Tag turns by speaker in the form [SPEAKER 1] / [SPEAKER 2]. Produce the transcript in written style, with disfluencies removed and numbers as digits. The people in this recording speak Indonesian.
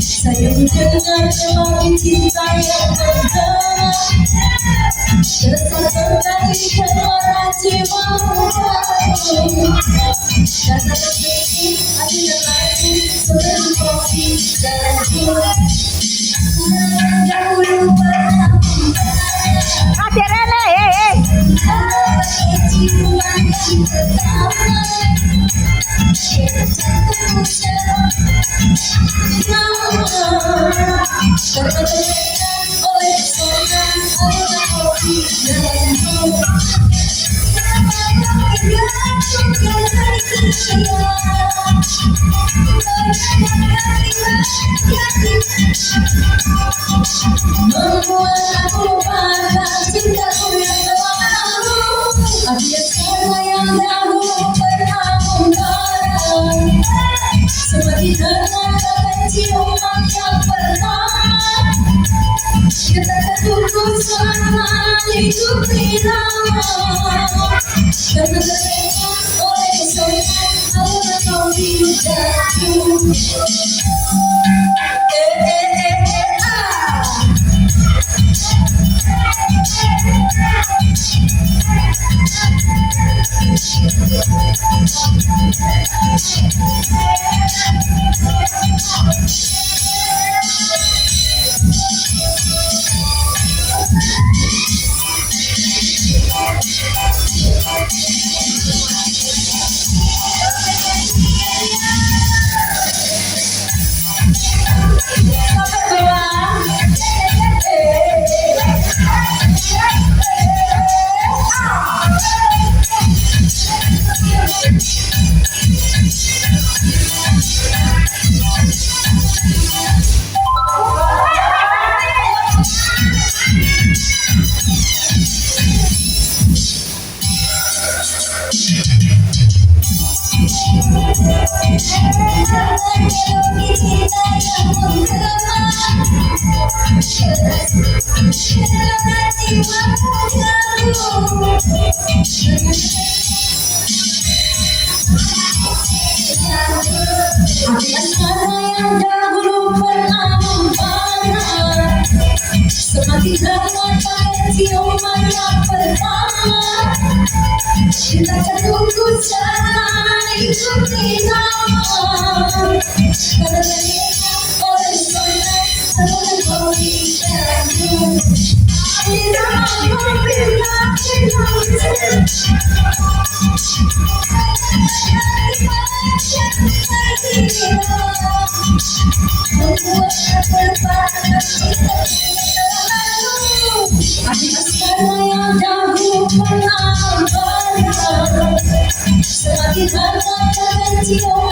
[SPEAKER 1] Sayang dengan semakin cinta yang mengena, terasa terkaikan orang jiwa mudaku. Karena kesini ada lagi sebelum kopi dan dahulu pernah
[SPEAKER 2] Adik Rene,
[SPEAKER 1] ciuman yang pertama. Oleh pesona aroma kopi dalammu. Membuat aku lupakan cintaku yang lalu. Biasanya yang dahulu pernah membara, seperti dengarkan ciuman yang pertama. Kita tertutup selama hidup lama, karena terlena oleh pesona aroma kopi dalammu. Biasanya yang dahulu pernah membara, semakin dengarkan ciuman yang pertama. Kita tertunggu selama hidup lama, karena terlena oleh pesona aroma kopi dalammu. Biasanya yang dahulu pernah membara, semakin hangat dan ciuman